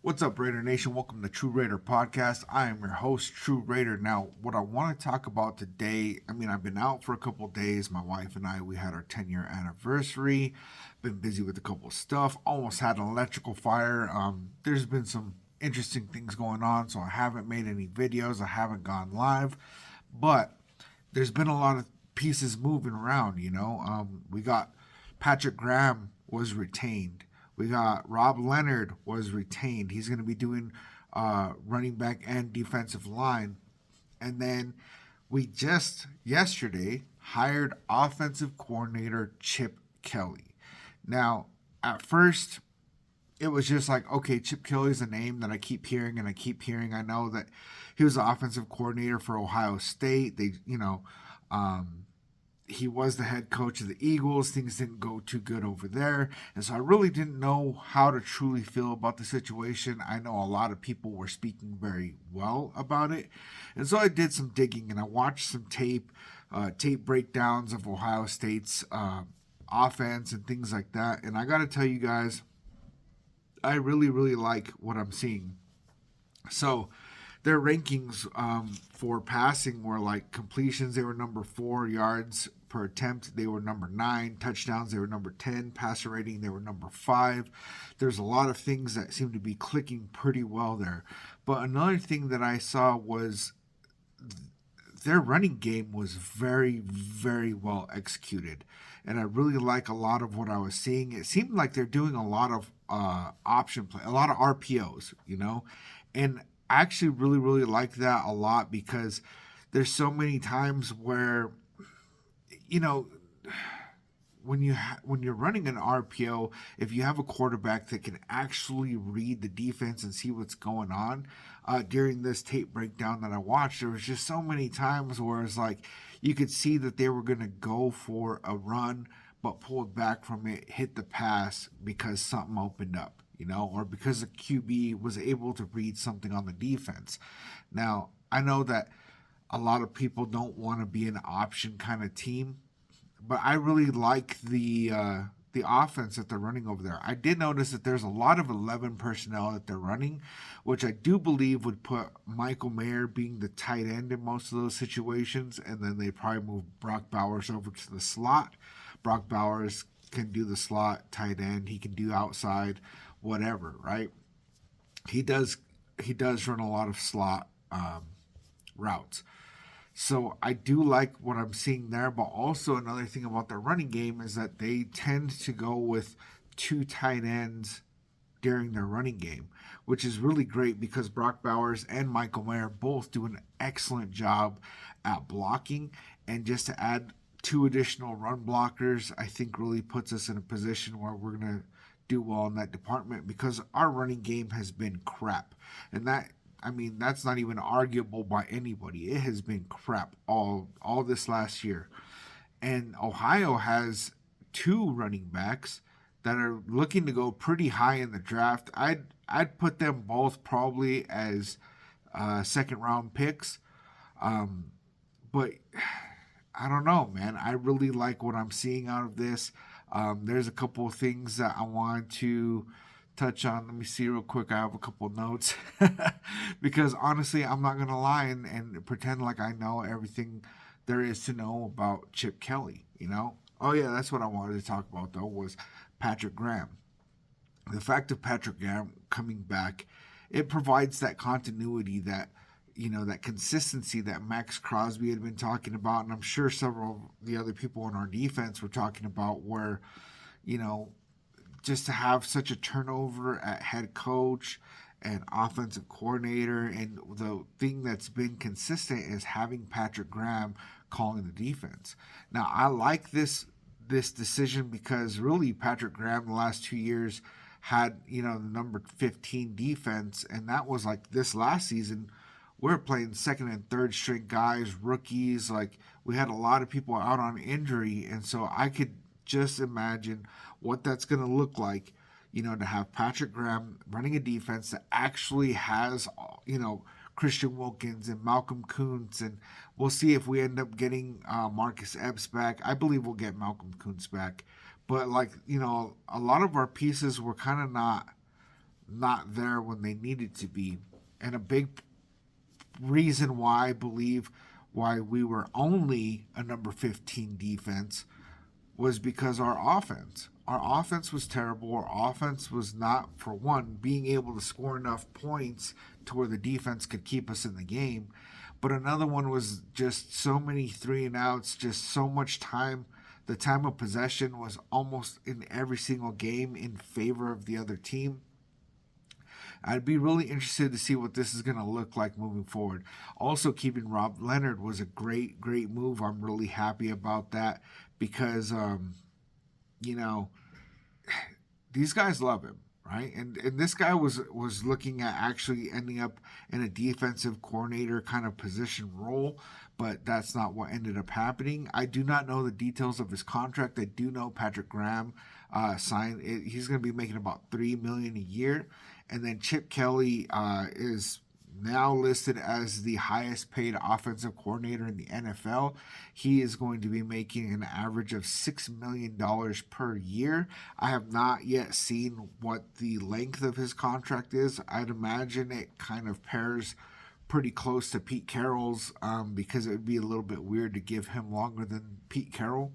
What's up, Raider Nation? Welcome to TRU Raider Podcast. I am your host, TRU Raider. Now, what I want to talk about today, I've been out for a couple of days. My wife and I, we had our 10-year anniversary. Been busy with a couple of stuff. Almost had an electrical fire. There's been some interesting things going on, so I haven't made any videos. I haven't gone live. But there's been a lot of pieces moving around. We got Patrick Graham was retained. We got Rob Leonard was retained. He's going to be doing running back and defensive line. And then we just yesterday hired offensive coordinator Chip Kelly. Now, at first, it was just like, okay, Chip Kelly's a name that I keep hearing and I keep hearing. I know that he was the offensive coordinator for Ohio State. He was the head coach of the Eagles. Things didn't go too good over there. And so I really didn't know how to truly feel about the situation. I know a lot of people were speaking very well about it. And so I did some digging and I watched some tape breakdowns of Ohio State's offense and things like that. And I got to tell you guys, I really, really like what I'm seeing. So their rankings for passing were like completions, they were number 4, yards per attempt, they were number 9, touchdowns, they were number 10, passer rating, they were number 5. There's a lot of things that seem to be clicking pretty well there. But another thing that I saw was their running game was very, very well executed. And I really like a lot of what I was seeing. It seemed like they're doing a lot of option play, a lot of RPOs. And I actually really, really like that a lot because there's so many times where, when you're running an RPO, if you have a quarterback that can actually read the defense and see what's going on, during this tape breakdown that I watched, there was just so many times where it's like you could see that they were going to go for a run, but pulled back from it, hit the pass because something opened up, or because the QB was able to read something on the defense. Now, I know that a lot of people don't want to be an option kind of team, but I really like the offense that they're running over there. I did notice that there's a lot of 11 personnel that they're running, which I do believe would put Michael Mayer being the tight end in most of those situations, and then they probably move Brock Bowers over to the slot. Brock Bowers can do the slot tight end. He can do outside, whatever, right? He does run a lot of slot routes. So I do like what I'm seeing there, but also another thing about their running game is that they tend to go with 2 tight ends during their running game, which is really great because Brock Bowers and Michael Mayer both do an excellent job at blocking. And just to add 2 additional run blockers, I think really puts us in a position where we're going to do well in that department because our running game has been crap. And that's not even arguable by anybody. It has been crap all this last year. And Ohio has 2 running backs that are looking to go pretty high in the draft. I'd put them both probably as second round picks. But I don't know, man. I really like what I'm seeing out of this. There's a couple of things that I want to touch on. Let me see real quick. I have a couple of notes because honestly, I'm not gonna lie and pretend like I know everything there is to know about Chip Kelly. Oh yeah, that's what I wanted to talk about though was Patrick Graham. The fact of Patrick Graham coming back, it provides that continuity that that consistency that Max Crosby had been talking about, and I'm sure several of the other people on our defense were talking about where, just to have such a turnover at head coach and offensive coordinator. And the thing that's been consistent is having Patrick Graham calling the defense. Now, I like this decision because really Patrick Graham the last 2 years had, the number 15 defense. And that was like this last season. We're playing second and third string guys, rookies. Like we had a lot of people out on injury. And so I could just imagine what that's going to look like, to have Patrick Graham running a defense that actually has, Christian Wilkins and Malcolm Kuntz. And we'll see if we end up getting Marcus Epps back. I believe we'll get Malcolm Kuntz back. But, a lot of our pieces were kind of not there when they needed to be. And a big reason why I believe why we were only a number 15 defense was because our offense was terrible. Our offense was not, for one, being able to score enough points to where the defense could keep us in the game. But another one was just so many 3-and-outs, just so much time. The time of possession was almost in every single game in favor of the other team. I'd be really interested to see what this is going to look like moving forward. Also, keeping Rob Leonard was a great move. I'm really happy about that because, you know, these guys love him, right? And this guy was looking at actually ending up in a defensive coordinator kind of position role, but that's not what ended up happening. I do not know the details of his contract. I do know Patrick Graham signed. He's going to be making about $3 million a year. And then Chip Kelly is now listed as the highest paid offensive coordinator in the NFL. He is going to be making an average of $6 million per year. I have not yet seen what the length of his contract is. I'd imagine it kind of pairs pretty close to Pete Carroll's because it would be a little bit weird to give him longer than Pete Carroll.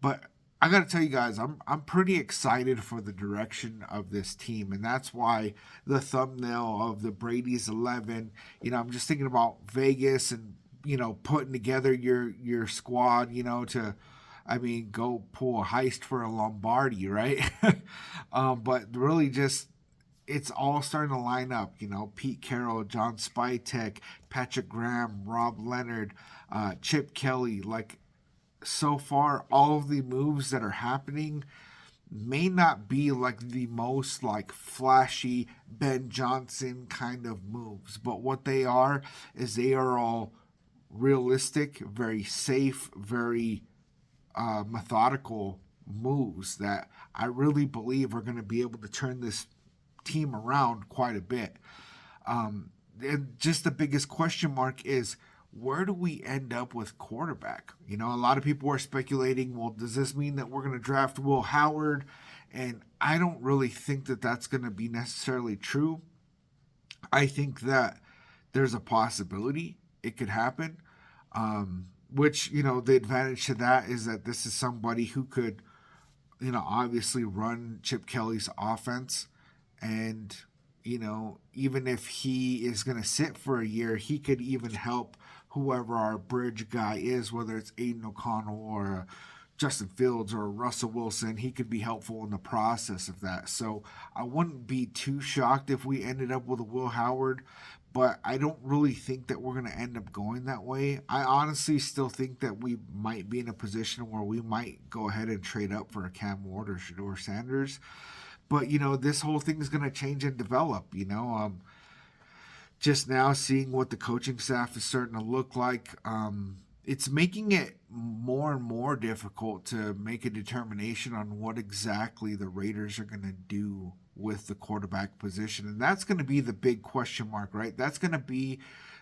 But I got to tell you guys, I'm pretty excited for the direction of this team, and that's why the thumbnail of the Brady's 11. I'm just thinking about Vegas and putting together your squad. Go pull a heist for a Lombardi, right? But really, just it's all starting to line up. Pete Carroll, John Spytek, Patrick Graham, Rob Leonard, Chip Kelly, like. So far, all of the moves that are happening may not be like the most like flashy Ben Johnson kind of moves, but what they are is they are all realistic, very safe, very methodical moves that I really believe are going to be able to turn this team around quite a bit. And just the biggest question mark is, where do we end up with quarterback? A lot of people are speculating, well, does this mean that we're going to draft Will Howard? And I don't really think that that's going to be necessarily true. I think that there's a possibility it could happen, which, the advantage to that is that this is somebody who could, obviously run Chip Kelly's offense. And, even if he is going to sit for a year, he could even help whoever our bridge guy is, whether it's Aiden O'Connell or Justin Fields or Russell Wilson. He could be helpful in the process of that. So I wouldn't be too shocked if we ended up with a Will Howard, but I don't really think that we're going to end up going that way. I honestly still think that we might be in a position where we might go ahead and trade up for a Cam Ward or Shedeur Sanders. But, this whole thing is going to change and develop, just now seeing what the coaching staff is starting to look like, it's making it more and more difficult to make a determination on what exactly the Raiders are going to do with the quarterback position. And that's going to be the big question mark, right? That's going to be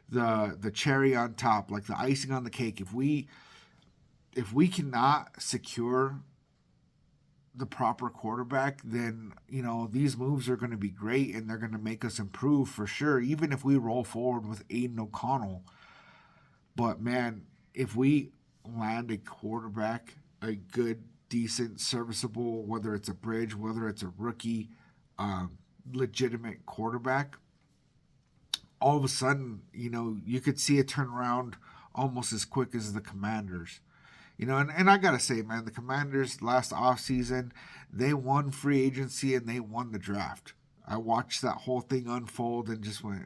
the cherry on top, like the icing on the cake. If we cannot secure the proper quarterback, then these moves are going to be great and they're going to make us improve for sure, even if we roll forward with Aiden O'Connell. But man, if we land a quarterback, a good, decent, serviceable, whether it's a bridge, whether it's a rookie, legitimate quarterback, all of a sudden, you could see a turnaround almost as quick as the Commanders. And I got to say, man, the Commanders last offseason, they won free agency and they won the draft. I watched that whole thing unfold and just went,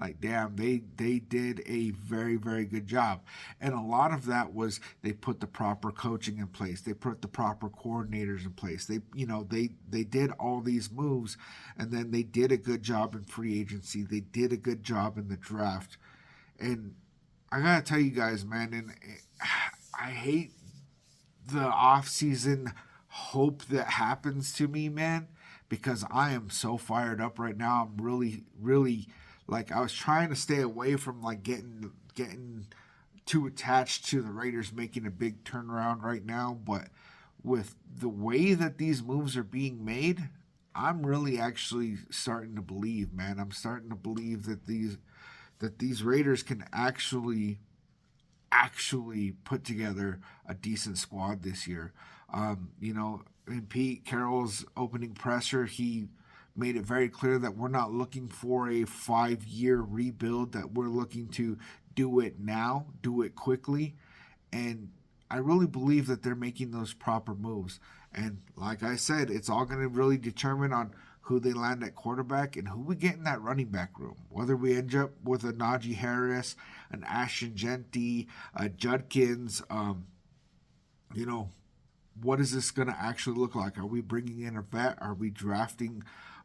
like damn, they did a very, very good job. And a lot of that was they put the proper coaching in place. They put the proper coordinators in place. They did all these moves, and then they did a good job in free agency. They did a good job in the draft. And I gotta tell you guys, man, and I hate the off-season hope that happens to me, man, because I am so fired up right now. I'm really, really, like, I was trying to stay away from like getting too attached to the Raiders making a big turnaround right now, but with the way that these moves are being made, I'm really actually starting to believe, man. I'm starting to believe that these Raiders can actually put together a decent squad this year. In Pete Carroll's opening presser, he made it very clear that we're not looking for a 5-year rebuild, that we're looking to do it now, do it quickly. And I really believe that they're making those proper moves. And like I said, it's all going to really determine on who they land at quarterback and who we get in that running back room. Whether we end up with a Najee Harris, an Ashton Genty, a Judkins, you know, what is this going to actually look like? Are we bringing in a vet? Are we drafting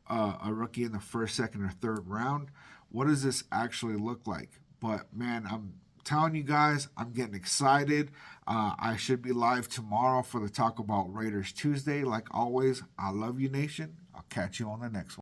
a rookie in the first, second, or third round? What does this actually look like? But man, I'm telling you guys, I'm getting excited. I should be live tomorrow for the Talk About Raiders Tuesday. Like always, I love you, Nation. I'll catch you on the next one.